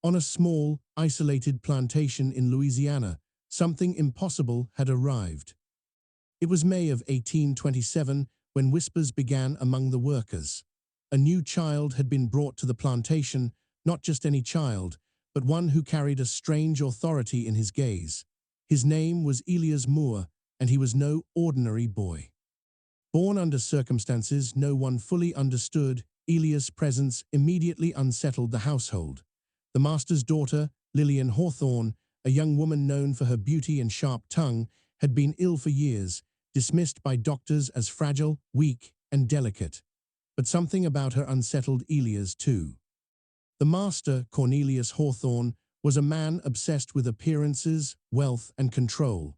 On a small, isolated plantation in Louisiana, something impossible had arrived. It was May of 1827 when whispers began among the workers. A new child had been brought to the plantation, not just any child, but one who carried a strange authority in his gaze. His name was Elias Moore, and he was no ordinary boy. Born under circumstances no one fully understood, Elias' presence immediately unsettled the household. The master's daughter, Lillian Hawthorne, a young woman known for her beauty and sharp tongue, had been ill for years, dismissed by doctors as fragile, weak, and delicate. But something about her unsettled Elias too. The master, Cornelius Hawthorne, was a man obsessed with appearances, wealth, and control.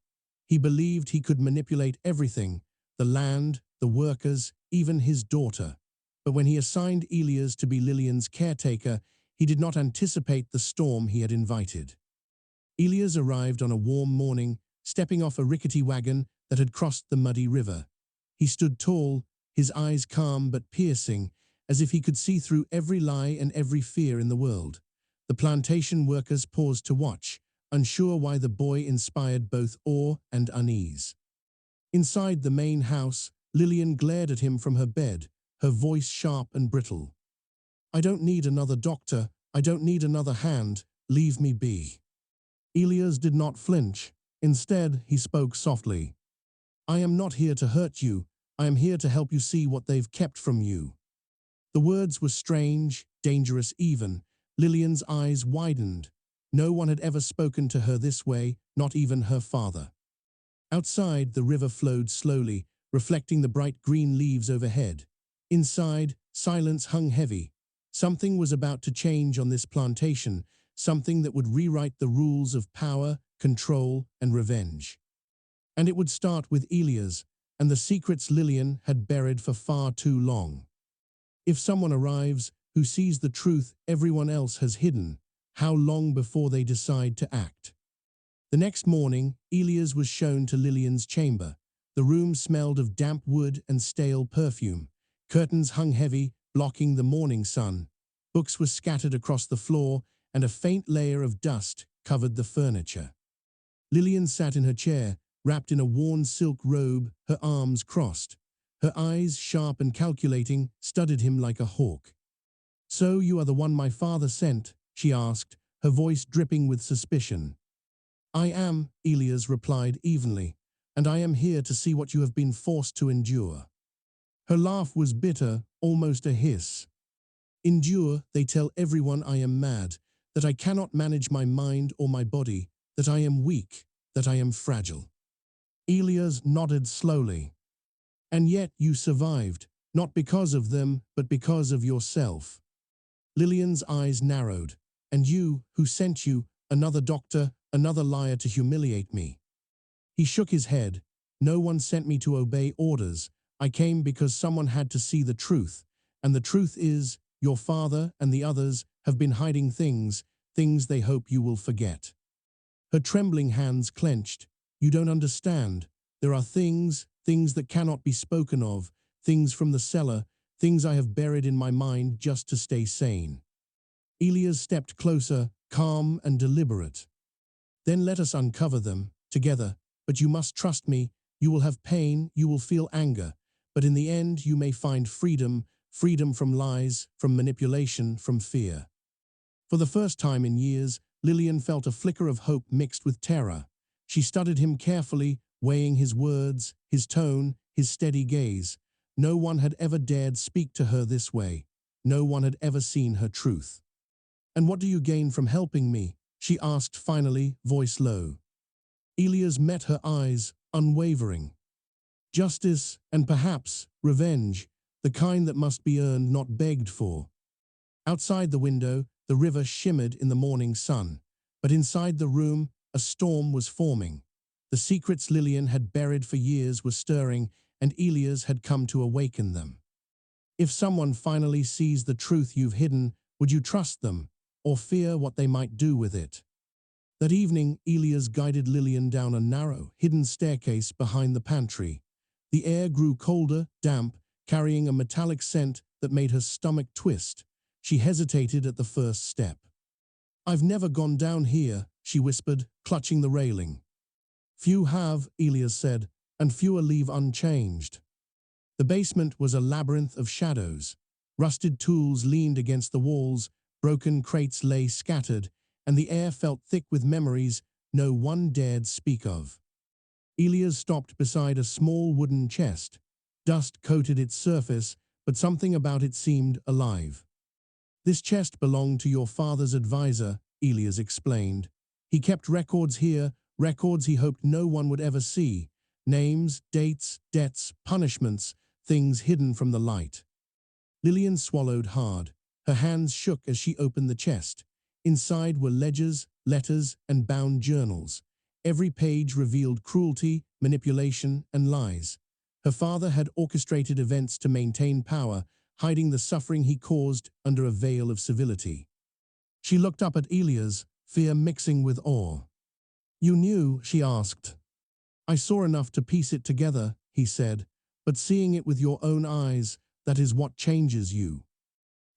He believed he could manipulate everything, the land, the workers, even his daughter. But when he assigned Elias to be Lillian's caretaker, he did not anticipate the storm he had invited. Elias arrived on a warm morning, stepping off a rickety wagon that had crossed the muddy river. He stood tall, his eyes calm but piercing, as if he could see through every lie and every fear in the world. The plantation workers paused to watch, unsure why the boy inspired both awe and unease. Inside the main house, Lillian glared at him from her bed, her voice sharp and brittle. "I don't need another doctor, I don't need another hand, leave me be." Elias did not flinch. Instead, he spoke softly. "I am not here to hurt you, I am here to help you see what they've kept from you." The words were strange, dangerous even. Lillian's eyes widened. No one had ever spoken to her this way, not even her father. Outside, the river flowed slowly, reflecting the bright green leaves overhead. Inside, silence hung heavy. Something was about to change on this plantation, something that would rewrite the rules of power, control, and revenge. And it would start with Elias, and the secrets Lillian had buried for far too long. If someone arrives who sees the truth everyone else has hidden, how long before they decide to act? The next morning, Elias was shown to Lillian's chamber. The room smelled of damp wood and stale perfume. Curtains hung heavy, blocking the morning sun. Books were scattered across the floor, and a faint layer of dust covered the furniture. Lillian sat in her chair, wrapped in a worn silk robe, her arms crossed. Her eyes, sharp and calculating, studied him like a hawk. "So you are the one my father sent?" she asked, her voice dripping with suspicion. "I am," Elias replied evenly, "and I am here to see what you have been forced to endure." Her laugh was bitter, almost a hiss. "Endure, they tell everyone I am mad, that I cannot manage my mind or my body, that I am weak, that I am fragile." Elias nodded slowly. "And yet you survived, not because of them, but because of yourself." Lillian's eyes narrowed. "And you, who sent you, another doctor, another liar to humiliate me?" He shook his head. "No one sent me to obey orders. I came because someone had to see the truth. And the truth is, your father and the others have been hiding things they hope you will forget." Her trembling hands clenched. "You don't understand. There are things that cannot be spoken of, things from the cellar, things I have buried in my mind just to stay sane." Elias stepped closer, calm and deliberate. "Then let us uncover them, together. But you must trust me. You will have pain, you will feel anger. But in the end, you may find freedom, freedom from lies, from manipulation, from fear." For the first time in years, Lillian felt a flicker of hope mixed with terror. She studied him carefully, weighing his words, his tone, his steady gaze. No one had ever dared speak to her this way. No one had ever seen her truth. "And what do you gain from helping me?" she asked finally, voice low. Elias met her eyes, unwavering. "Justice, and perhaps revenge, the kind that must be earned, not begged for." Outside the window, the river shimmered in the morning sun. But inside the room, a storm was forming. The secrets Lillian had buried for years were stirring, and Elias had come to awaken them. "If someone finally sees the truth you've hidden, would you trust them, or fear what they might do with it?" That evening, Elias guided Lillian down a narrow, hidden staircase behind the pantry. The air grew colder, damp, carrying a metallic scent that made her stomach twist. She hesitated at the first step. I've never gone down here, she whispered, clutching the railing. Few have, Elias said, and fewer leave unchanged. The basement was a labyrinth of shadows. Rusted tools leaned against the walls, broken crates lay scattered, and the air felt thick with memories no one dared speak of. Elias stopped beside a small wooden chest. Dust coated its surface, but something about it seemed alive. This chest belonged to your father's advisor, Elias explained. He kept records here, records he hoped no one would ever see. Names, dates, debts, punishments, things hidden from the light. Lillian swallowed hard. Her hands shook as she opened the chest. Inside were ledgers, letters, and bound journals. Every page revealed cruelty, manipulation, and lies. Her father had orchestrated events to maintain power, hiding the suffering he caused under a veil of civility. She looked up at Elias, fear mixing with awe. "You knew?" she asked. "I saw enough to piece it together," he said, "but seeing it with your own eyes, that is what changes you."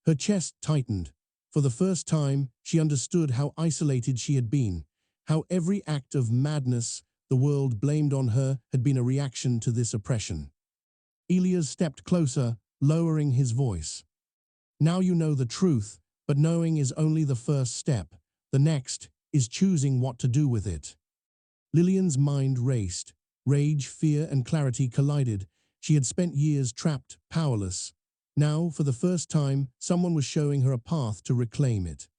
Her chest tightened. For the first time, she understood how isolated she had been, how every act of madness the world blamed on her had been a reaction to this oppression. Elias stepped closer, lowering his voice. "Now you know the truth, but knowing is only the first step. The next is choosing what to do with it." Lillian's mind raced. Rage, fear, and clarity collided. She had spent years trapped, powerless. Now, for the first time, someone was showing her a path to reclaim it.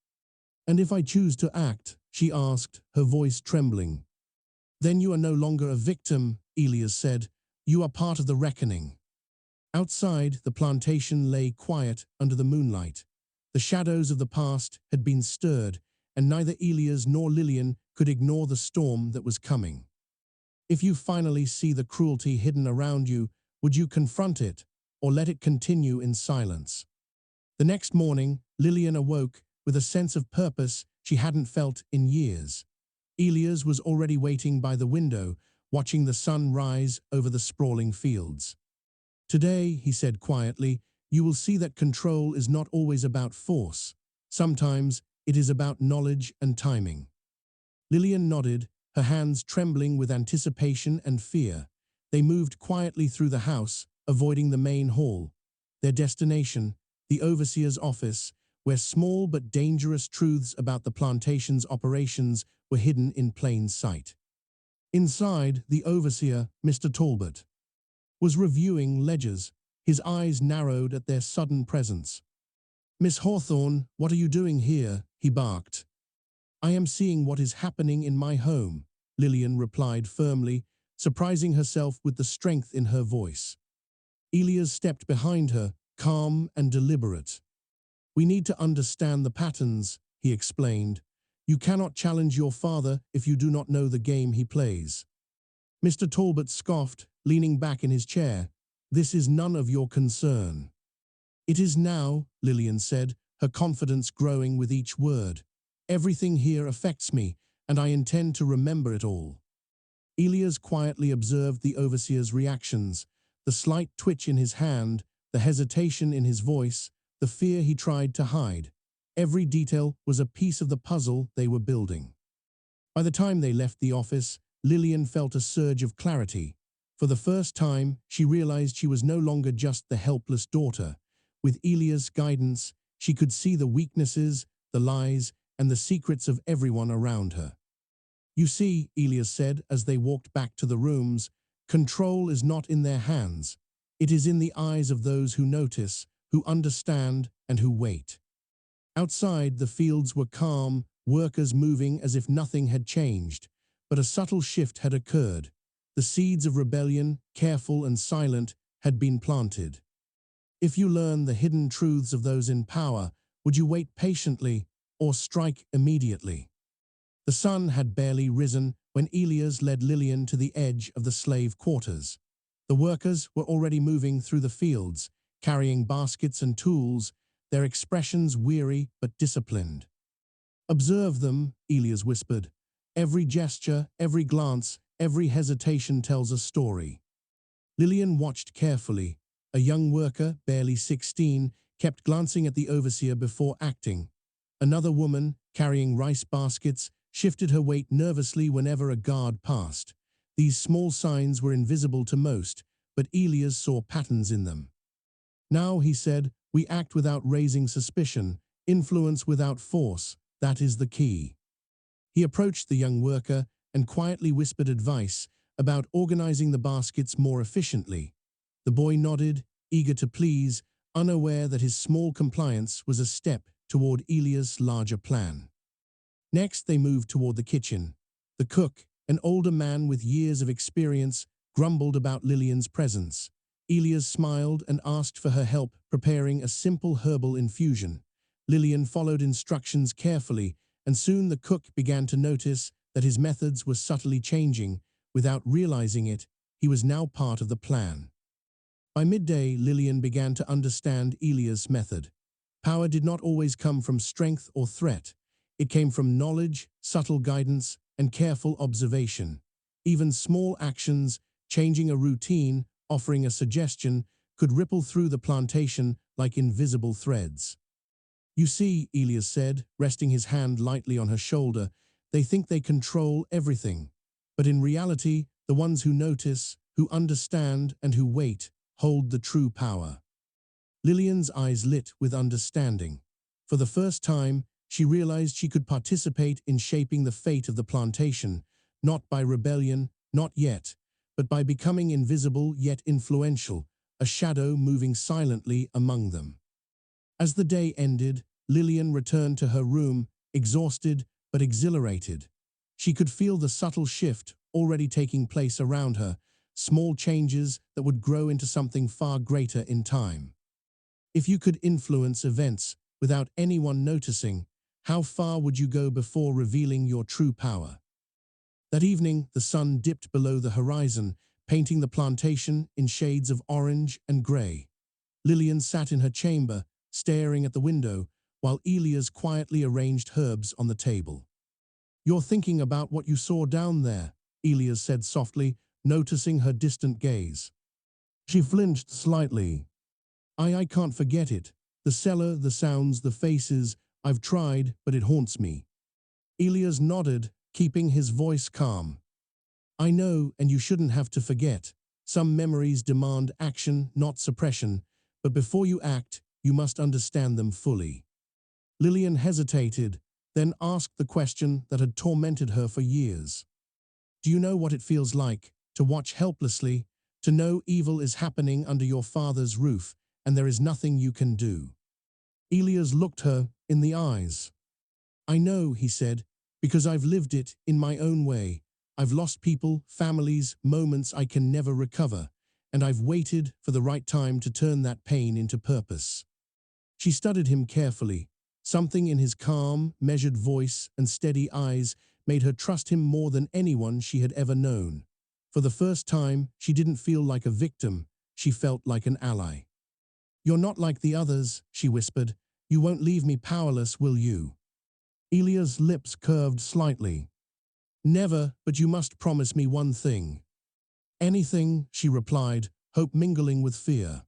"And if I choose to act?" she asked, her voice trembling. "Then you are no longer a victim," Elias said. "You are part of the reckoning." Outside, the plantation lay quiet under the moonlight. The shadows of the past had been stirred, and neither Elias nor Lillian could ignore the storm that was coming. "If you finally see the cruelty hidden around you, would you confront it, or let it continue in silence?" The next morning, Lillian awoke with a sense of purpose she hadn't felt in years. Elias was already waiting by the window, watching the sun rise over the sprawling fields. "Today," he said quietly, "you will see that control is not always about force. Sometimes it is about knowledge and timing." Lillian nodded, her hands trembling with anticipation and fear. They moved quietly through the house, avoiding the main hall. Their destination, the overseer's office, where small but dangerous truths about the plantation's operations were hidden in plain sight. Inside, the overseer, Mr. Talbot, was reviewing ledgers. His eyes narrowed at their sudden presence. "Miss Hawthorne, what are you doing here?" he barked. "I am seeing what is happening in my home," Lillian replied firmly, surprising herself with the strength in her voice. Elias stepped behind her, calm and deliberate. "We need to understand the patterns," he explained. "You cannot challenge your father if you do not know the game he plays." Mr. Talbot scoffed, leaning back in his chair. "This is none of your concern." "It is now," Lillian said, her confidence growing with each word. "Everything here affects me, and I intend to remember it all." Elias quietly observed the overseer's reactions, the slight twitch in his hand, the hesitation in his voice, the fear he tried to hide. Every detail was a piece of the puzzle they were building. By the time they left the office, Lillian felt a surge of clarity. For the first time, she realized she was no longer just the helpless daughter. With Elias' guidance, she could see the weaknesses, the lies, and the secrets of everyone around her. "You see," Elias said as they walked back to the rooms, "control is not in their hands. It is in the eyes of those who notice, who understand, and who wait." Outside, the fields were calm, workers moving as if nothing had changed. But a subtle shift had occurred. The seeds of rebellion, careful and silent, had been planted. "If you learn the hidden truths of those in power, would you wait patiently or strike immediately?" The sun had barely risen when Elias led Lillian to the edge of the slave quarters. The workers were already moving through the fields, carrying baskets and tools, their expressions weary but disciplined. "Observe them," Elias whispered. "Every gesture, every glance, every hesitation tells a story." Lillian watched carefully. A young worker, barely 16, kept glancing at the overseer before acting. Another woman, carrying rice baskets, shifted her weight nervously whenever a guard passed. These small signs were invisible to most, but Elias saw patterns in them. Now, he said, we act without raising suspicion, influence without force. That is the key. He approached the young worker and quietly whispered advice about organizing the baskets more efficiently. The boy nodded, eager to please, unaware that his small compliance was a step toward Elias' larger plan. Next, they moved toward the kitchen. The cook, an older man with years of experience, grumbled about Lillian's presence. Elias smiled and asked for her help preparing a simple herbal infusion. Lillian followed instructions carefully, and soon the cook began to notice that his methods were subtly changing. Without realizing it, he was now part of the plan. By midday, Lillian began to understand Elias' method. Power did not always come from strength or threat. It came from knowledge, subtle guidance, and careful observation. Even small actions, changing a routine, offering a suggestion, could ripple through the plantation like invisible threads. You see, Elias said, resting his hand lightly on her shoulder, they think they control everything. But in reality, the ones who notice, who understand, and who wait, hold the true power. Lillian's eyes lit with understanding. For the first time, she realized she could participate in shaping the fate of the plantation, not by rebellion, not yet, but by becoming invisible yet influential, a shadow moving silently among them. As the day ended, Lillian returned to her room, exhausted but exhilarated. She could feel the subtle shift already taking place around her, small changes that would grow into something far greater in time. If you could influence events without anyone noticing, how far would you go before revealing your true power? That evening, the sun dipped below the horizon, painting the plantation in shades of orange and gray. Lillian sat in her chamber, staring at the window, while Elias quietly arranged herbs on the table. You're thinking about what you saw down there, Elias said softly, noticing her distant gaze. She flinched slightly. I can't forget it. The cellar, the sounds, the faces. I've tried, but it haunts me. Elias nodded, keeping his voice calm. I know, and you shouldn't have to forget. Some memories demand action, not suppression, but before you act, you must understand them fully. Lillian hesitated, then asked the question that had tormented her for years. Do you know what it feels like to watch helplessly, to know evil is happening under your father's roof, and there is nothing you can do? Elias looked her in the eyes. I know, he said, because I've lived it in my own way. I've lost people, families, moments I can never recover, and I've waited for the right time to turn that pain into purpose. She studied him carefully. Something in his calm, measured voice and steady eyes made her trust him more than anyone she had ever known. For the first time, she didn't feel like a victim. She felt like an ally. You're not like the others, she whispered. You won't leave me powerless, will you? Elias' lips curved slightly. Never, but you must promise me one thing. Anything, she replied, hope mingling with fear.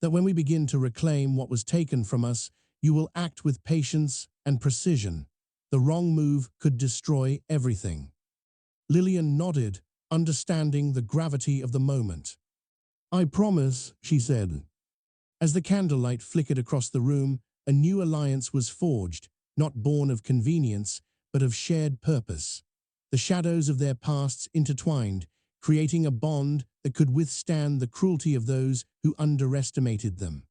That when we begin to reclaim what was taken from us, you will act with patience and precision. The wrong move could destroy everything. Lillian nodded, understanding the gravity of the moment. I promise, she said. As the candlelight flickered across the room, a new alliance was forged, not born of convenience, but of shared purpose. The shadows of their pasts intertwined, creating a bond that could withstand the cruelty of those who underestimated them.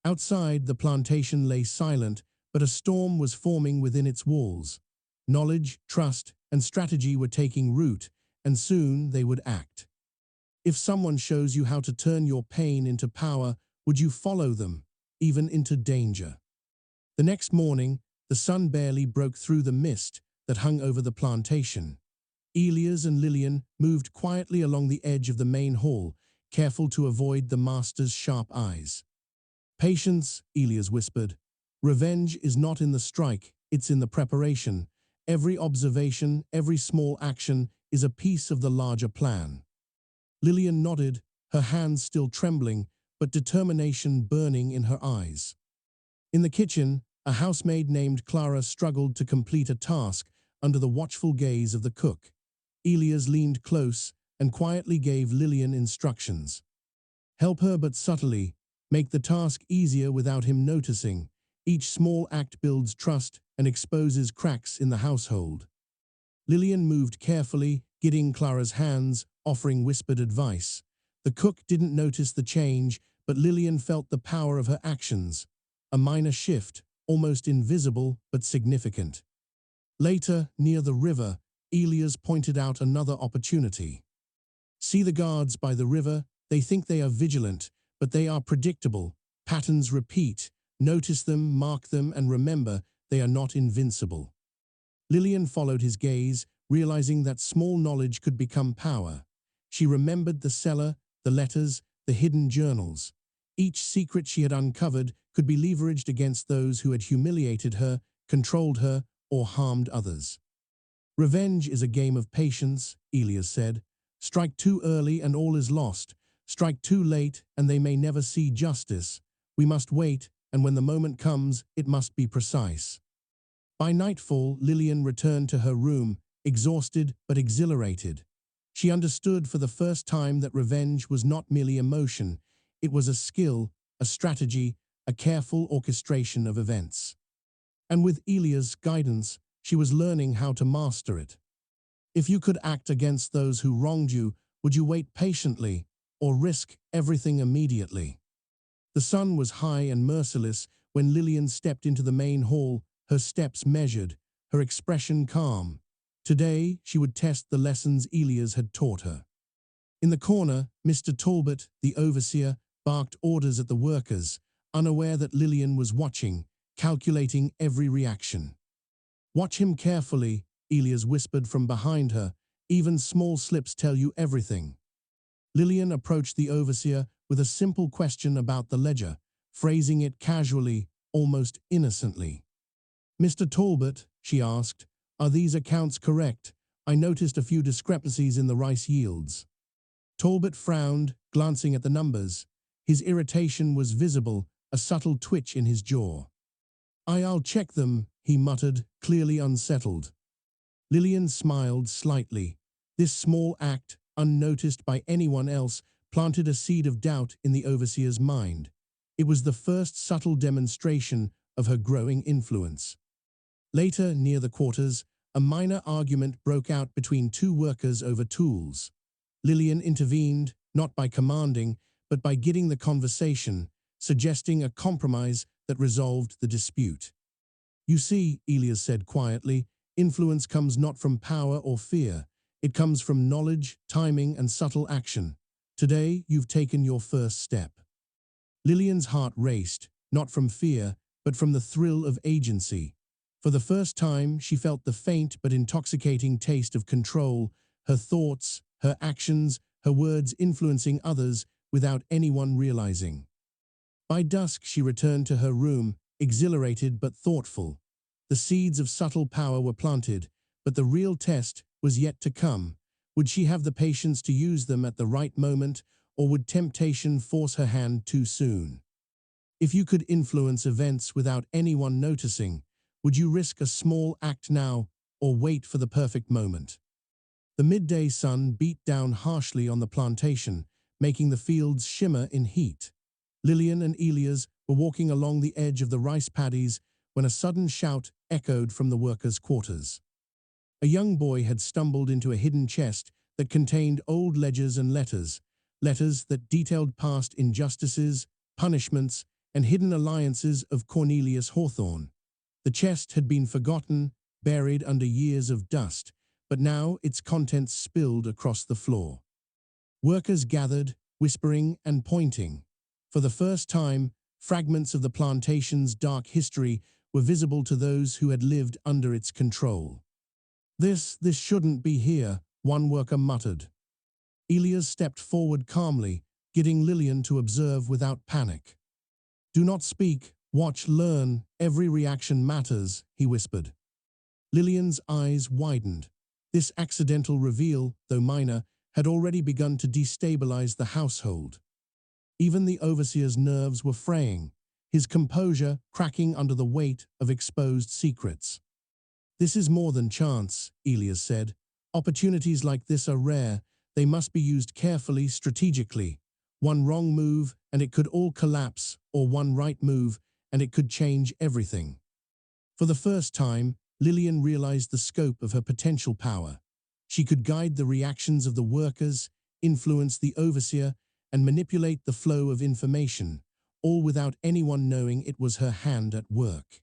Outside, the plantation lay silent, but a storm was forming within its walls. Knowledge, trust, and strategy were taking root, and soon they would act. If someone shows you how to turn your pain into power, would you follow them, even into danger? The next morning, the sun barely broke through the mist that hung over the plantation. Elias and Lillian moved quietly along the edge of the main hall, careful to avoid the master's sharp eyes. Patience, Elias whispered. Revenge is not in the strike, it's in the preparation. Every observation, every small action is a piece of the larger plan. Lillian nodded, her hands still trembling, but determination burning in her eyes. In the kitchen, A housemaid named Clara struggled to complete a task under the watchful gaze of the cook. Elias leaned close and quietly gave Lillian instructions. Help her but subtly, make the task easier without him noticing. Each small act builds trust and exposes cracks in the household. Lillian moved carefully, guiding Clara's hands, offering whispered advice. The cook didn't notice the change, but Lillian felt the power of her actions. A minor shift, almost invisible but significant. Later, near the river, Elias pointed out another opportunity. See the guards by the river, they think they are vigilant, but they are predictable. Patterns repeat. Notice them, mark them, and remember, they are not invincible. Lillian followed his gaze, realizing that small knowledge could become power. She remembered the cellar, the letters, the hidden journals. Each secret she had uncovered could be leveraged against those who had humiliated her, controlled her, or harmed others. Revenge is a game of patience, Elias said. Strike too early and all is lost. Strike too late and they may never see justice. We must wait, and when the moment comes, it must be precise. By nightfall, Lillian returned to her room, exhausted but exhilarated. She understood for the first time that revenge was not merely emotion, it was a skill, a strategy, a careful orchestration of events. And with Elia's guidance, she was learning how to master it. If you could act against those who wronged you, would you wait patiently, or risk everything immediately? The sun was high and merciless when Lillian stepped into the main hall, her steps measured, her expression calm. Today, she would test the lessons Elias had taught her. In the corner, Mr. Talbot, the overseer, barked orders at the workers, unaware that Lillian was watching, calculating every reaction. Watch him carefully, Elias whispered from behind her. Even small slips tell you everything. Lillian approached the overseer with a simple question about the ledger, phrasing it casually, almost innocently. Mr. Talbot, she asked, are these accounts correct? I noticed a few discrepancies in the rice yields. Talbot frowned, glancing at the numbers. His irritation was visible, a subtle twitch in his jaw. I'll check them, he muttered, clearly unsettled. Lillian smiled slightly. This small act, unnoticed by anyone else, planted a seed of doubt in the overseer's mind. It was the first subtle demonstration of her growing influence. Later, near the quarters, a minor argument broke out between two workers over tools. Lillian intervened, not by commanding, but by guiding the conversation, suggesting a compromise that resolved the dispute. You see, Elias said quietly, influence comes not from power or fear. It comes from knowledge, timing, and subtle action. Today, you've taken your first step. Lillian's heart raced, not from fear, but from the thrill of agency. For the first time, she felt the faint but intoxicating taste of control, her thoughts, her actions, her words influencing others without anyone realizing. By dusk, she returned to her room, exhilarated but thoughtful. The seeds of subtle power were planted, but the real test was yet to come. Would she have the patience to use them at the right moment, or would temptation force her hand too soon? If you could influence events without anyone noticing, would you risk a small act now, or wait for the perfect moment? The midday sun beat down harshly on the plantation, making the fields shimmer in heat. Lillian and Elias were walking along the edge of the rice paddies when a sudden shout echoed from the workers' quarters. A young boy had stumbled into a hidden chest that contained old ledgers and letters that detailed past injustices, punishments, and hidden alliances of Cornelius Hawthorne. The chest had been forgotten, buried under years of dust, but now its contents spilled across the floor. Workers gathered, whispering and pointing. For the first time, fragments of the plantation's dark history were visible to those who had lived under its control. This shouldn't be here, one worker muttered. Elias stepped forward calmly, getting Lillian to observe without panic. Do not speak, watch, learn, every reaction matters, he whispered. Lillian's eyes widened. This accidental reveal, though minor, had already begun to destabilize the household. Even the overseer's nerves were fraying. his composure cracking under the weight of exposed secrets. "This is more than chance," Elias said. "Opportunities like this are rare. They must be used carefully, strategically. One wrong move and it could all collapse, or one right move and it could change everything." For the first time, Lillian realized the scope of her potential power. She could guide the reactions of the workers, influence the overseer, and manipulate the flow of information, all without anyone knowing it was her hand at work.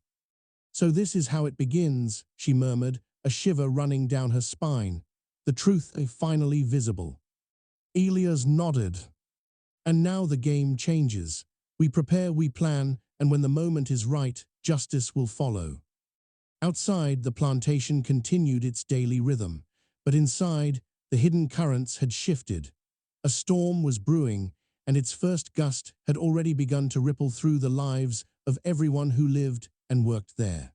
"So this is how it begins," she murmured, a shiver running down her spine, the truth finally visible. Elias nodded. "And now the game changes. We prepare, we plan, and when the moment is right, justice will follow." Outside, the plantation continued its daily rhythm, but inside, the hidden currents had shifted. A storm was brewing, and its first gust had already begun to ripple through the lives of everyone who lived and worked there.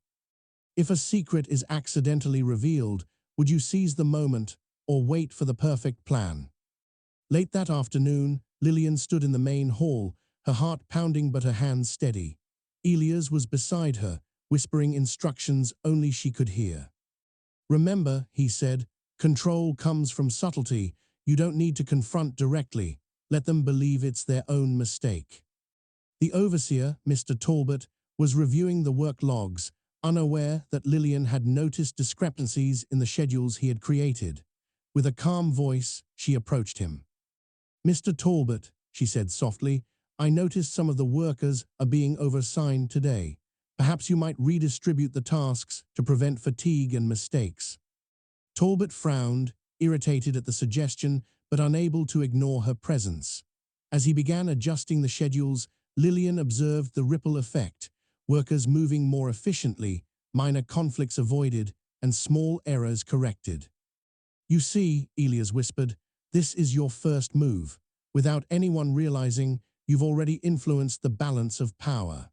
If a secret is accidentally revealed, would you seize the moment or wait for the perfect plan? Late that afternoon, Lillian stood in the main hall, her heart pounding but her hands steady. Elias was beside her, whispering instructions only she could hear. "Remember," he said, "control comes from subtlety. You don't need to confront directly. Let them believe it's their own mistake." The overseer, Mr. Talbot, was reviewing the work logs, unaware that Lillian had noticed discrepancies in the schedules he had created. With a calm voice, she approached him. "Mr. Talbot," she said softly, "I noticed some of the workers are being overassigned today. Perhaps you might redistribute the tasks to prevent fatigue and mistakes." Talbot frowned, irritated at the suggestion, but unable to ignore her presence. As he began adjusting the schedules, Lillian observed the ripple effect, workers moving more efficiently, minor conflicts avoided, and small errors corrected. "You see," Elias whispered, "this is your first move. Without anyone realizing, you've already influenced the balance of power."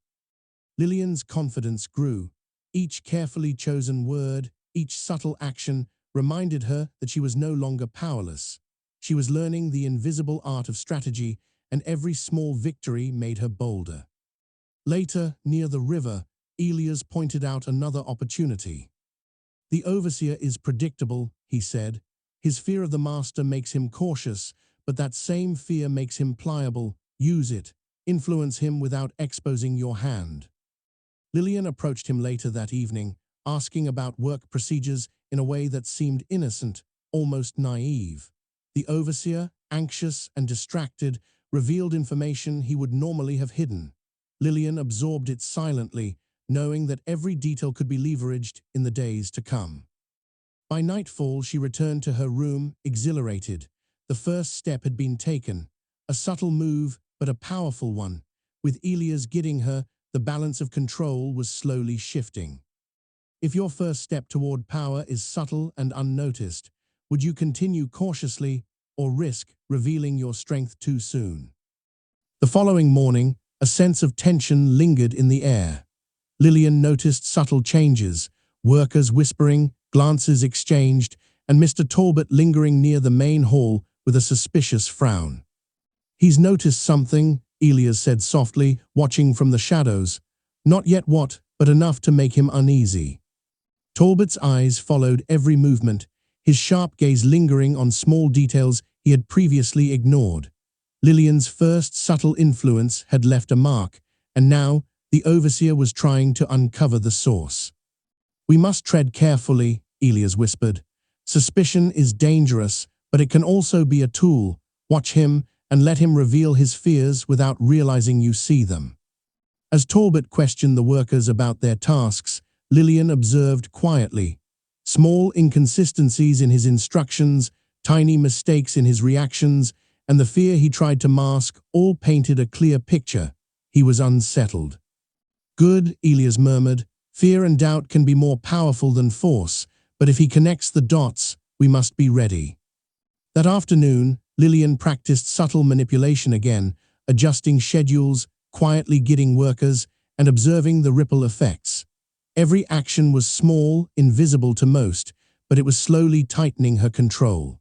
Lillian's confidence grew. Each carefully chosen word, each subtle action, reminded her that she was no longer powerless. She was learning the invisible art of strategy, and every small victory made her bolder. Later, near the river, Elias pointed out another opportunity. "The overseer is predictable," he said. "His fear of the master makes him cautious, but that same fear makes him pliable. Use it. Influence him without exposing your hand." Lillian approached him later that evening, asking about work procedures in a way that seemed innocent, almost naive. The overseer, anxious and distracted, revealed information he would normally have hidden. Lillian absorbed it silently, knowing that every detail could be leveraged in the days to come. By nightfall, she returned to her room, exhilarated. The first step had been taken. A subtle move, but a powerful one. With Elias guiding her, the balance of control was slowly shifting. If your first step toward power is subtle and unnoticed, would you continue cautiously or risk revealing your strength too soon? The following morning, a sense of tension lingered in the air. Lillian noticed subtle changes, workers whispering, glances exchanged, and Mr. Talbot lingering near the main hall with a suspicious frown. "He's noticed something," Elias said softly, watching from the shadows. "Not yet what, but enough to make him uneasy." Talbot's eyes followed every movement, his sharp gaze lingering on small details he had previously ignored. Lillian's first subtle influence had left a mark, and now the overseer was trying to uncover the source. "We must tread carefully," Elias whispered. "Suspicion is dangerous, but it can also be a tool. Watch him and let him reveal his fears without realizing you see them." As Talbot questioned the workers about their tasks, Lillian observed quietly. Small inconsistencies in his instructions, tiny mistakes in his reactions, and the fear he tried to mask all painted a clear picture. He was unsettled. "Good," Elias murmured. "Fear and doubt can be more powerful than force, but if he connects the dots, we must be ready." That afternoon, Lillian practiced subtle manipulation again, adjusting schedules, quietly guiding workers, and observing the ripple effects. Every action was small, invisible to most, but it was slowly tightening her control.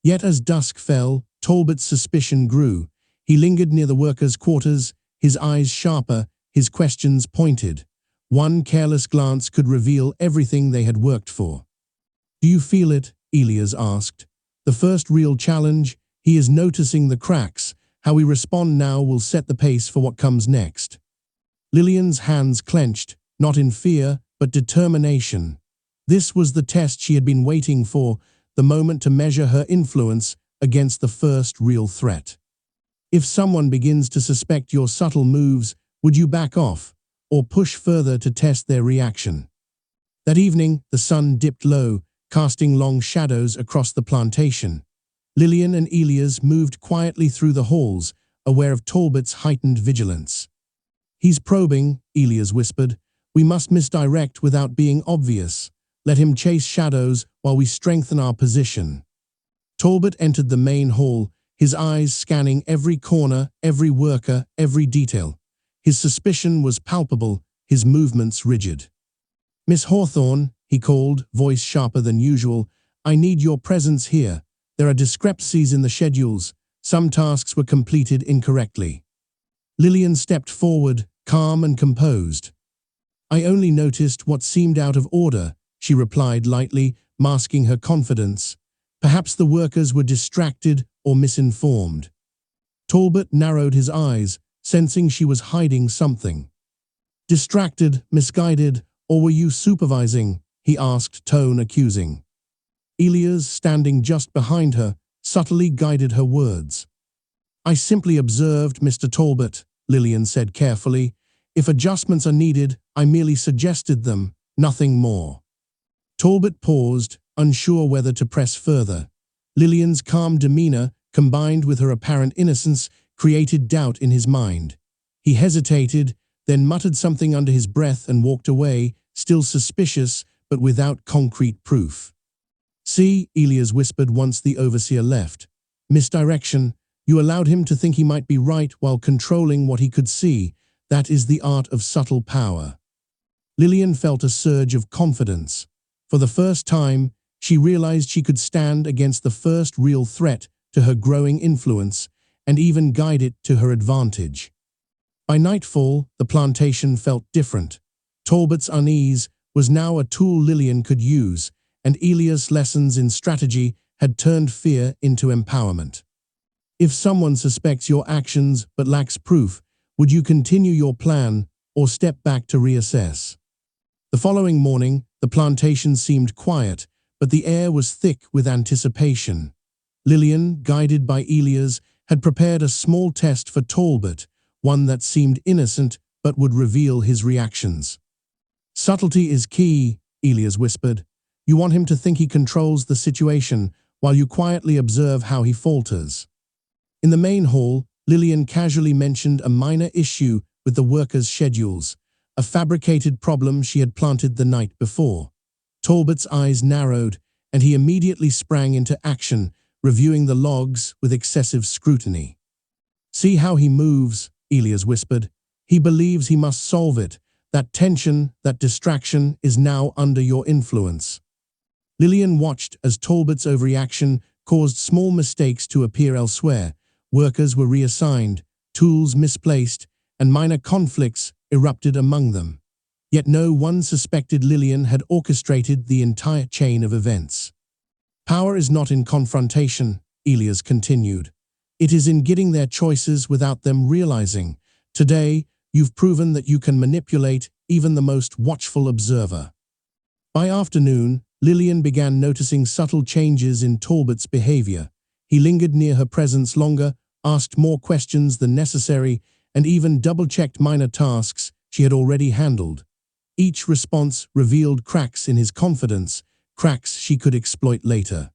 Yet as dusk fell, Talbot's suspicion grew. He lingered near the workers' quarters, his eyes sharper, his questions pointed. One careless glance could reveal everything they had worked for. "Do you feel it?" Elias asked. "The first real challenge, he is noticing the cracks. How we respond now will set the pace for what comes next." Lillian's hands clenched, not in fear, but determination. This was the test she had been waiting for, the moment to measure her influence against the first real threat. If someone begins to suspect your subtle moves, would you back off, or push further to test their reaction? That evening, the sun dipped low, casting long shadows across the plantation. Lillian and Elias moved quietly through the halls, aware of Talbot's heightened vigilance. "He's probing," Elias whispered. "We must misdirect without being obvious. Let him chase shadows while we strengthen our position." Talbot entered the main hall, his eyes scanning every corner, every worker, every detail. His suspicion was palpable, his movements rigid. "Miss Hawthorne," he called, voice sharper than usual, "I need your presence here. There are discrepancies in the schedules. Some tasks were completed incorrectly." Lillian stepped forward, calm and composed. "I only noticed what seemed out of order," she replied lightly, masking her confidence. "Perhaps the workers were distracted or misinformed." Talbot narrowed his eyes, sensing she was hiding something. "Distracted, misguided, or were you supervising?" he asked, tone accusing. Elias, standing just behind her, subtly guided her words. "I simply observed, Mr. Talbot," Lillian said carefully. "If adjustments are needed, I merely suggested them, nothing more." Talbot paused, unsure whether to press further. Lillian's calm demeanor, combined with her apparent innocence, created doubt in his mind. He hesitated, then muttered something under his breath and walked away, still suspicious, but without concrete proof. "See," Elias whispered once the overseer left. "Misdirection. You allowed him to think he might be right while controlling what he could see. That is the art of subtle power." Lillian felt a surge of confidence. For the first time, she realized she could stand against the first real threat to her growing influence, and even guide it to her advantage. By nightfall, the plantation felt different. Talbot's unease was now a tool Lillian could use, and Elias' lessons in strategy had turned fear into empowerment. "If someone suspects your actions but lacks proof, would you continue your plan or step back to reassess?" The following morning, the plantation seemed quiet, but the air was thick with anticipation. Lillian, guided by Elias, had prepared a small test for Talbot, one that seemed innocent but would reveal his reactions. "Subtlety is key," Elias whispered. "You want him to think he controls the situation, while you quietly observe how he falters." In the main hall, Lillian casually mentioned a minor issue with the workers' schedules, a fabricated problem she had planted the night before. Talbot's eyes narrowed, and he immediately sprang into action, reviewing the logs with excessive scrutiny. "See how he moves," Elias whispered. "He believes he must solve it. That tension, that distraction is now under your influence." Lillian watched as Talbot's overreaction caused small mistakes to appear elsewhere. Workers were reassigned, tools misplaced, and minor conflicts erupted among them. Yet no one suspected Lillian had orchestrated the entire chain of events. "Power is not in confrontation," Elias continued. "It is in getting their choices without them realizing. Today, you've proven that you can manipulate even the most watchful observer." By afternoon, Lillian began noticing subtle changes in Talbot's behavior. He lingered near her presence longer, asked more questions than necessary, and even double-checked minor tasks she had already handled. Each response revealed cracks in his confidence, cracks she could exploit later.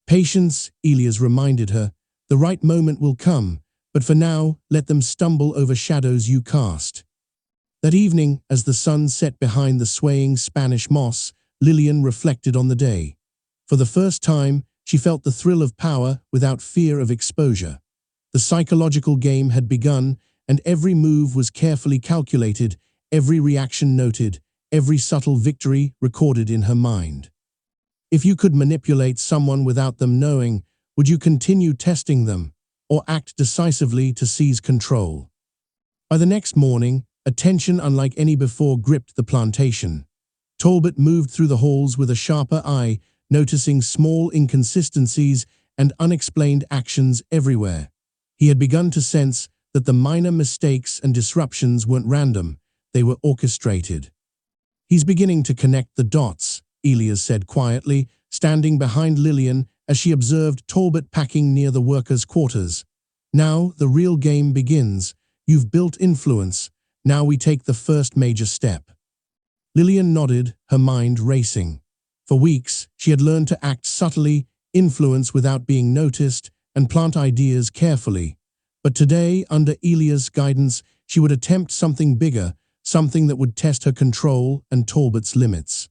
"Patience," Elias reminded her. "The right moment will come, but for now, let them stumble over shadows you cast." That evening, as the sun set behind the swaying Spanish moss, Lillian reflected on the day. For the first time, she felt the thrill of power without fear of exposure. The psychological game had begun, and every move was carefully calculated, every reaction noted, every subtle victory recorded in her mind. If you could manipulate someone without them knowing, would you continue testing them, or act decisively to seize control? By the next morning, a tension unlike any before gripped the plantation. Talbot moved through the halls with a sharper eye, noticing small inconsistencies and unexplained actions everywhere. He had begun to sense that the minor mistakes and disruptions weren't random, they were orchestrated. "He's beginning to connect the dots," Elias said quietly, standing behind Lillian as she observed Talbot packing near the workers' quarters. "Now the real game begins. You've built influence. Now we take the first major step." Lillian nodded, her mind racing. For weeks, she had learned to act subtly, influence without being noticed, and plant ideas carefully. But today, under Elia's guidance, she would attempt something bigger, something that would test her control and Talbot's limits.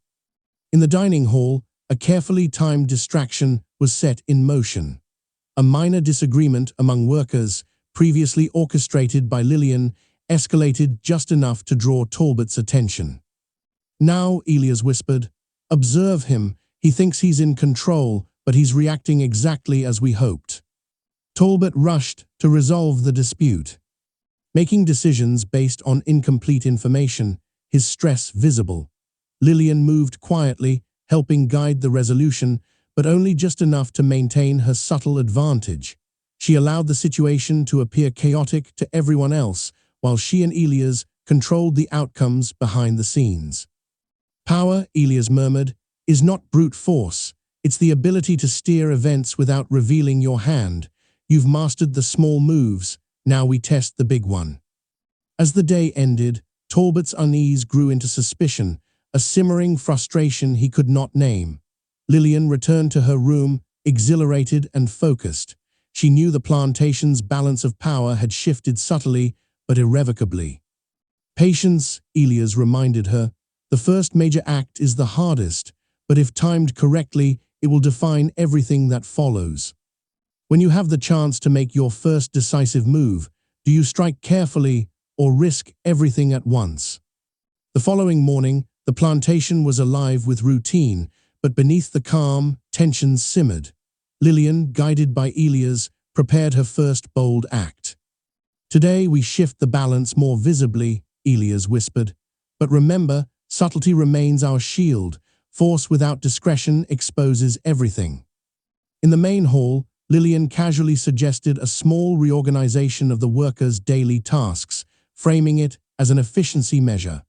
In the dining hall, a carefully timed distraction was set in motion. A minor disagreement among workers, previously orchestrated by Lillian, escalated just enough to draw Talbot's attention. "Now," Elias whispered, "observe him. He thinks he's in control, but he's reacting exactly as we hoped." Talbot rushed to resolve the dispute. Making decisions based on incomplete information, his stress visible. Lillian moved quietly, helping guide the resolution, but only just enough to maintain her subtle advantage. She allowed the situation to appear chaotic to everyone else, while she and Elias controlled the outcomes behind the scenes. "Power," Elias murmured, "is not brute force. It's the ability to steer events without revealing your hand. You've mastered the small moves, now we test the big one." As the day ended, Talbot's unease grew into suspicion, a simmering frustration he could not name. Lillian returned to her room, exhilarated and focused. She knew the plantation's balance of power had shifted subtly, but irrevocably. "Patience," Elias reminded her. "The first major act is the hardest, but if timed correctly, it will define everything that follows." When you have the chance to make your first decisive move, do you strike carefully or risk everything at once? The following morning, the plantation was alive with routine, but beneath the calm, tensions simmered. Lillian, guided by Elias, prepared her first bold act. "Today we shift the balance more visibly," Elias whispered. "But remember, subtlety remains our shield. Force without discretion exposes everything." In the main hall, Lillian casually suggested a small reorganization of the workers' daily tasks, framing it as an efficiency measure.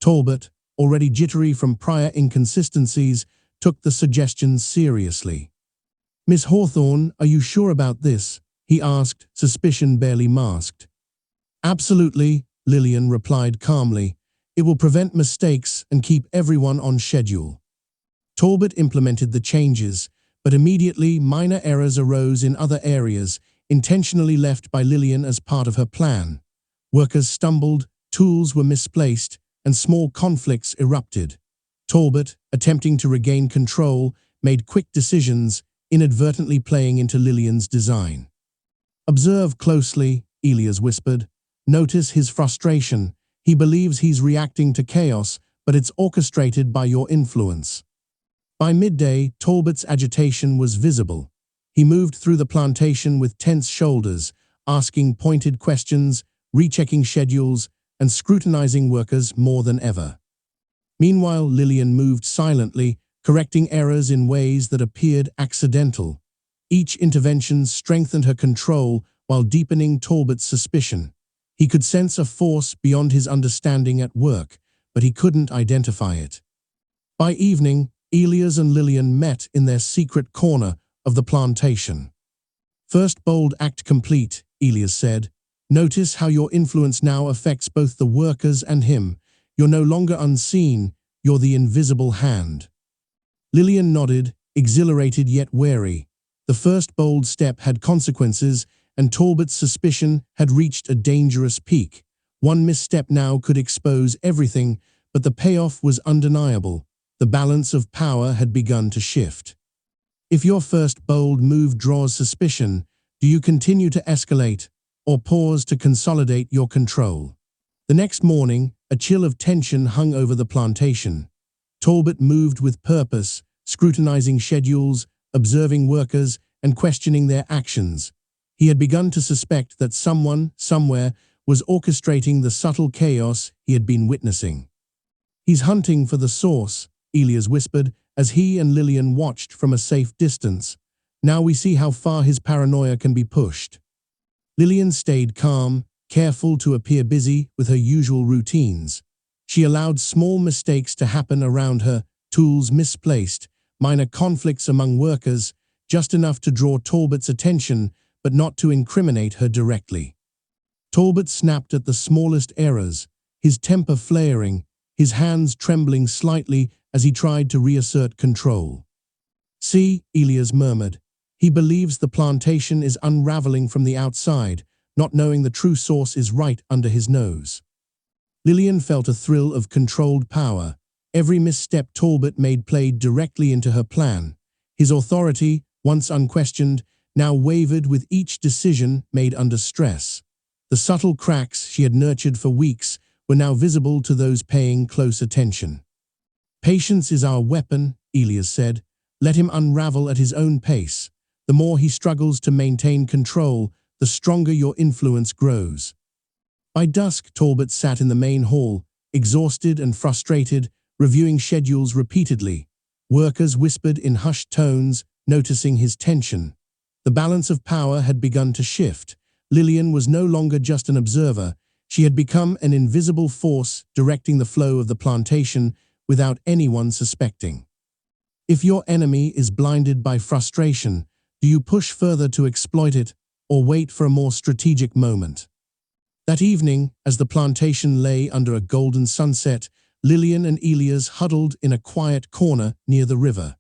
Talbot, already jittery from prior inconsistencies, took the suggestion seriously. "Miss Hawthorne, are you sure about this?" he asked, suspicion barely masked. "Absolutely," Lillian replied calmly. "It will prevent mistakes and keep everyone on schedule." Talbot implemented the changes, but immediately minor errors arose in other areas, intentionally left by Lillian as part of her plan. Workers stumbled, tools were misplaced, and small conflicts erupted. Talbot, attempting to regain control, made quick decisions, inadvertently playing into Lillian's design. "Observe closely," Elias whispered. "Notice his frustration. He believes he's reacting to chaos, but it's orchestrated by your influence." By midday, Talbot's agitation was visible. He moved through the plantation with tense shoulders, asking pointed questions, rechecking schedules, and scrutinizing workers more than ever. Meanwhile, Lillian moved silently, correcting errors in ways that appeared accidental. Each intervention strengthened her control while deepening Talbot's suspicion. He could sense a force beyond his understanding at work, but he couldn't identify it. By evening, Elias and Lillian met in their secret corner of the plantation. "First bold act complete," Elias said. "Notice how your influence now affects both the workers and him. You're no longer unseen, you're the invisible hand." Lillian nodded, exhilarated yet wary. The first bold step had consequences, and Talbot's suspicion had reached a dangerous peak. One misstep now could expose everything, but the payoff was undeniable. The balance of power had begun to shift. If your first bold move draws suspicion, do you continue to escalate, or pause to consolidate your control? The next morning, a chill of tension hung over the plantation. Talbot moved with purpose, scrutinizing schedules, observing workers, and questioning their actions. He had begun to suspect that someone, somewhere, was orchestrating the subtle chaos he had been witnessing. "He's hunting for the source," Elias whispered as he and Lillian watched from a safe distance. "Now we see how far his paranoia can be pushed." Lillian stayed calm, careful to appear busy with her usual routines. She allowed small mistakes to happen around her, tools misplaced, minor conflicts among workers, just enough to draw Talbot's attention, but not to incriminate her directly. Talbot snapped at the smallest errors, his temper flaring, his hands trembling slightly as he tried to reassert control. "See," Elias murmured. "He believes the plantation is unraveling from the outside, not knowing the true source is right under his nose." Lillian felt a thrill of controlled power. Every misstep Talbot made played directly into her plan. His authority, once unquestioned, now wavered with each decision made under stress. The subtle cracks she had nurtured for weeks were now visible to those paying close attention. "Patience is our weapon," Elias said. "Let him unravel at his own pace. The more he struggles to maintain control, the stronger your influence grows." By dusk, Talbot sat in the main hall, exhausted and frustrated, reviewing schedules repeatedly. Workers whispered in hushed tones, noticing his tension. The balance of power had begun to shift. Lillian was no longer just an observer. She had become an invisible force directing the flow of the plantation without anyone suspecting. If your enemy is blinded by frustration, do you push further to exploit it, or wait for a more strategic moment? That evening, as the plantation lay under a golden sunset, Lillian and Elias huddled in a quiet corner near the river.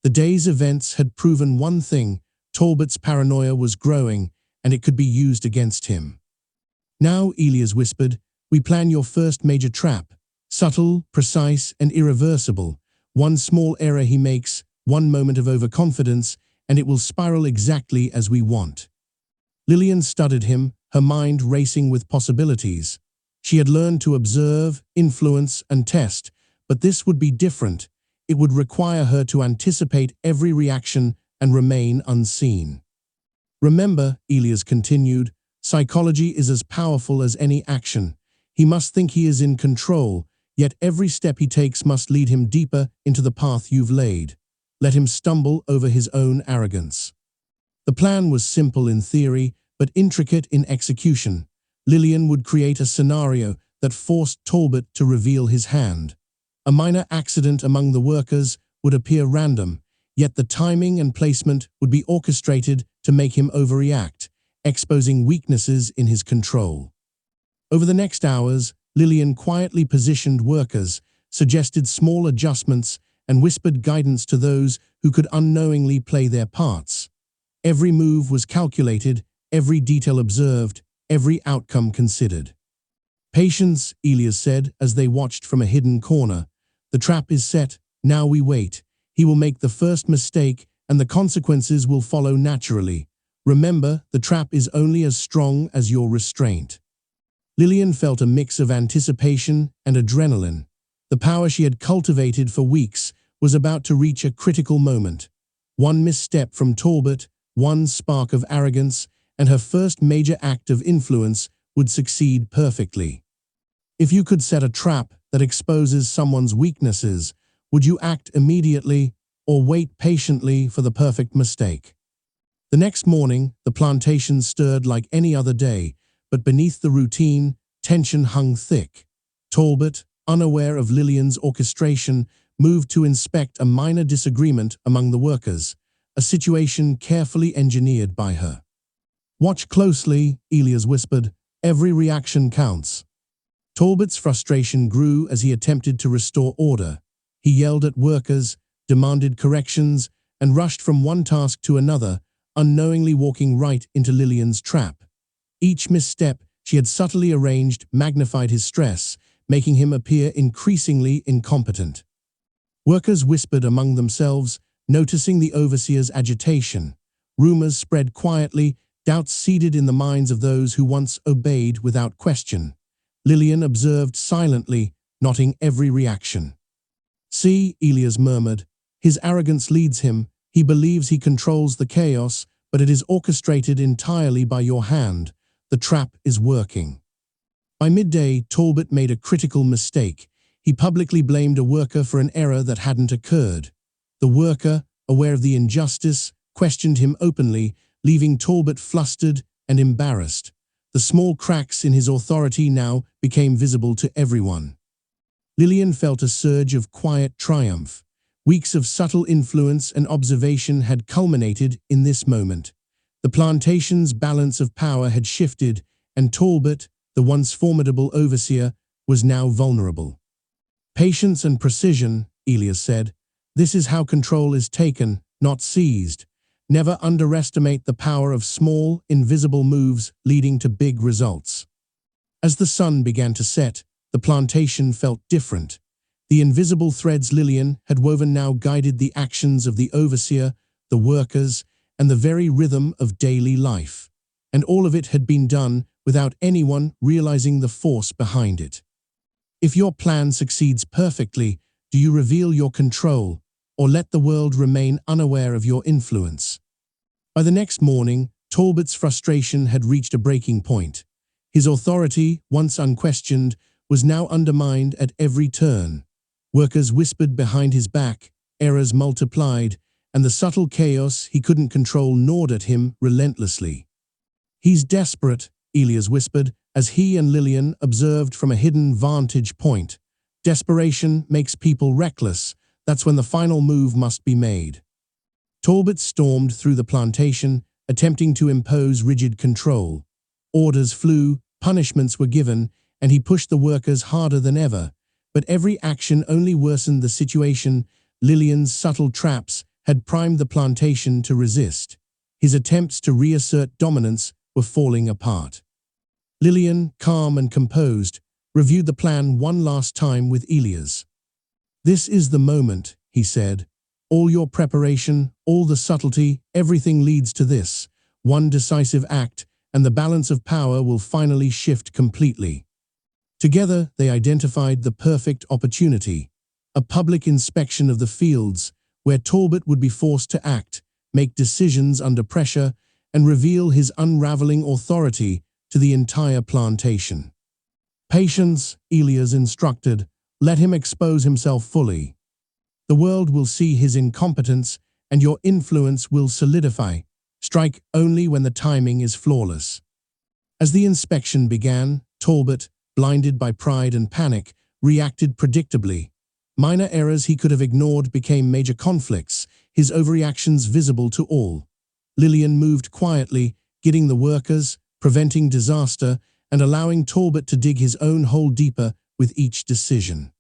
The day's events had proven one thing: Talbot's paranoia was growing, and it could be used against him. "Now," Elias whispered, "we plan your first major trap. Subtle, precise, and irreversible. One small error he makes, one moment of overconfidence, and it will spiral exactly as we want." Lillian studied him, her mind racing with possibilities. She had learned to observe, influence, and test, but this would be different. It would require her to anticipate every reaction and remain unseen. "Remember," Elias continued, "psychology is as powerful as any action. He must think he is in control, yet every step he takes must lead him deeper into the path you've laid. Let him stumble over his own arrogance." The plan was simple in theory, but intricate in execution. Lillian would create a scenario that forced Talbot to reveal his hand. A minor accident among the workers would appear random, yet the timing and placement would be orchestrated to make him overreact, exposing weaknesses in his control. Over the next hours, Lillian quietly positioned workers, suggested small adjustments, and whispered guidance to those who could unknowingly play their parts. Every move was calculated, every detail observed, every outcome considered. "Patience," Elias said as they watched from a hidden corner. "The trap is set, now we wait. He will make the first mistake, and the consequences will follow naturally. Remember, the trap is only as strong as your restraint." Lillian felt a mix of anticipation and adrenaline. The power she had cultivated for weeks was about to reach a critical moment. One misstep from Talbot, one spark of arrogance, and her first major act of influence would succeed perfectly. If you could set a trap that exposes someone's weaknesses, would you act immediately or wait patiently for the perfect mistake? The next morning, the plantation stirred like any other day, but beneath the routine, tension hung thick. Talbot, unaware of Lillian's orchestration, moved to inspect a minor disagreement among the workers, a situation carefully engineered by her. "Watch closely," Elias whispered. "Every reaction counts." Talbot's frustration grew as he attempted to restore order. He yelled at workers, demanded corrections, and rushed from one task to another, unknowingly walking right into Lillian's trap. Each misstep she had subtly arranged magnified his stress, making him appear increasingly incompetent. Workers whispered among themselves, noticing the overseer's agitation. Rumors spread quietly, doubts seeded in the minds of those who once obeyed without question. Lillian observed silently, noting every reaction. "See," Elias murmured, "his arrogance leads him. He believes he controls the chaos, but it is orchestrated entirely by your hand. The trap is working." By midday, Talbot made a critical mistake. He publicly blamed a worker for an error that hadn't occurred. The worker, aware of the injustice, questioned him openly, leaving Talbot flustered and embarrassed. The small cracks in his authority now became visible to everyone. Lillian felt a surge of quiet triumph. Weeks of subtle influence and observation had culminated in this moment. The plantation's balance of power had shifted, and Talbot, the once formidable overseer, was now vulnerable. "Patience and precision," Elias said. "This is how control is taken, not seized. Never underestimate the power of small, invisible moves leading to big results." As the sun began to set, the plantation felt different. The invisible threads Lillian had woven now guided the actions of the overseer, the workers, and the very rhythm of daily life. And all of it had been done without anyone realizing the force behind it. If your plan succeeds perfectly, do you reveal your control, or let the world remain unaware of your influence? By the next morning, Talbot's frustration had reached a breaking point. His authority, once unquestioned, was now undermined at every turn. Workers whispered behind his back, errors multiplied, and the subtle chaos he couldn't control gnawed at him relentlessly. "He's desperate," Elias whispered, as he and Lillian observed from a hidden vantage point. "Desperation makes people reckless. That's when the final move must be made." Talbot stormed through the plantation, attempting to impose rigid control. Orders flew, punishments were given, and he pushed the workers harder than ever. But every action only worsened the situation. Lillian's subtle traps had primed the plantation to resist. His attempts to reassert dominance were falling apart. Lillian, calm and composed, reviewed the plan one last time with Elias. "This is the moment," he said. "All your preparation, all the subtlety, everything leads to this. One decisive act, and the balance of power will finally shift completely." Together, they identified the perfect opportunity. A public inspection of the fields, where Talbot would be forced to act, make decisions under pressure, and reveal his unraveling authority to the entire plantation. "Patience," Elias instructed. "Let him expose himself fully. The world will see his incompetence, and your influence will solidify. Strike only when the timing is flawless." As the inspection began, Talbot, blinded by pride and panic, reacted predictably. Minor errors he could have ignored became major conflicts, his overreactions visible to all. Lillian moved quietly, guiding the workers, preventing disaster, and allowing Talbot to dig his own hole deeper with each decision.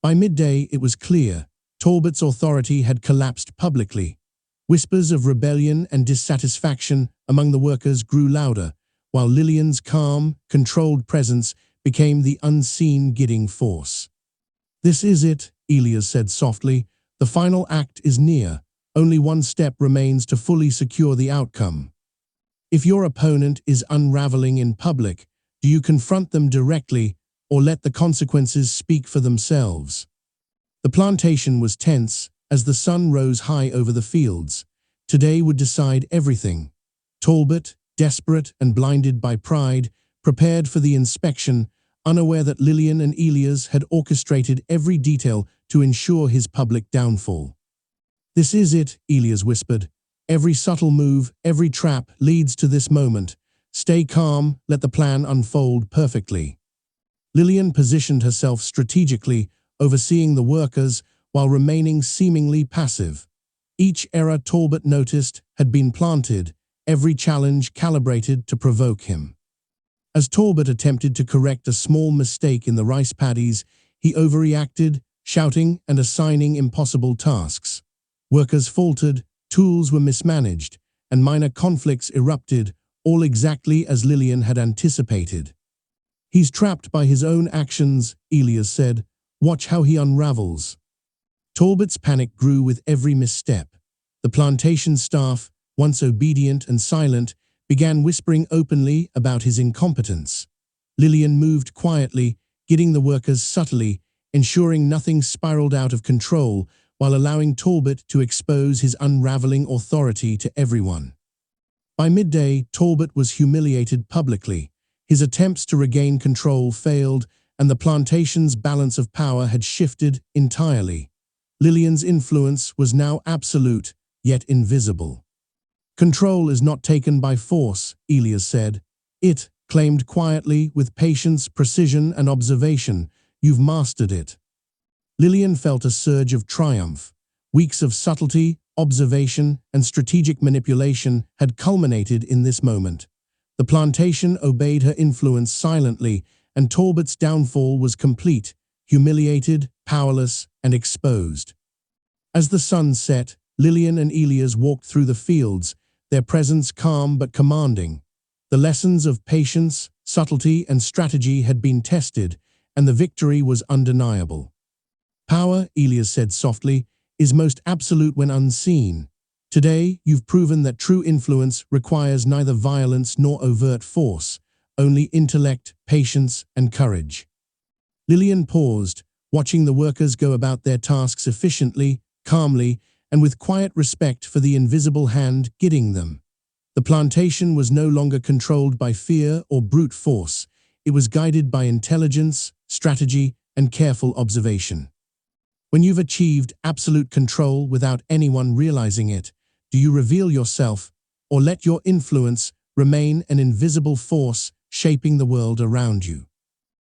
By midday, it was clear. Talbot's authority had collapsed publicly. Whispers of rebellion and dissatisfaction among the workers grew louder, while Lillian's calm, controlled presence became the unseen guiding force. "This is it," Elias said softly. "The final act is near. Only one step remains to fully secure the outcome. If your opponent is unraveling in public, do you confront them directly or let the consequences speak for themselves?" The plantation was tense as the sun rose high over the fields. Today would decide everything. Talbot, desperate and blinded by pride, prepared for the inspection, unaware that Lillian and Elias had orchestrated every detail to ensure his public downfall. "This is it," Elias whispered. "Every subtle move, every trap leads to this moment. Stay calm, let the plan unfold perfectly." Lillian positioned herself strategically, overseeing the workers while remaining seemingly passive. Each error Talbot noticed had been planted, every challenge calibrated to provoke him. As Talbot attempted to correct a small mistake in the rice paddies, he overreacted, shouting and assigning impossible tasks. Workers faltered, tools were mismanaged, and minor conflicts erupted, all exactly as Lillian had anticipated. "He's trapped by his own actions," Elias said. "Watch how he unravels." Talbot's panic grew with every misstep. The plantation staff, once obedient and silent, began whispering openly about his incompetence. Lillian moved quietly, guiding the workers subtly, ensuring nothing spiraled out of control, while allowing Talbot to expose his unraveling authority to everyone. By midday, Talbot was humiliated publicly. His attempts to regain control failed, and the plantation's balance of power had shifted entirely. Lillian's influence was now absolute, yet invisible. Control is not taken by force, Elias said. It, claimed quietly, with patience, precision, and observation, you've mastered it. Lillian felt a surge of triumph. Weeks of subtlety, observation, and strategic manipulation had culminated in this moment. The plantation obeyed her influence silently, and Talbot's downfall was complete, humiliated, powerless, and exposed. As the sun set, Lillian and Elias walked through the fields, their presence calm but commanding. The lessons of patience, subtlety, and strategy had been tested, and the victory was undeniable. Power, Elias said softly, is most absolute when unseen. Today, you've proven that true influence requires neither violence nor overt force, only intellect, patience, and courage. Lillian paused, watching the workers go about their tasks efficiently, calmly, and with quiet respect for the invisible hand guiding them. The plantation was no longer controlled by fear or brute force. It was guided by intelligence, strategy, and careful observation. When you've achieved absolute control without anyone realizing it, do you reveal yourself, or let your influence remain an invisible force shaping the world around you?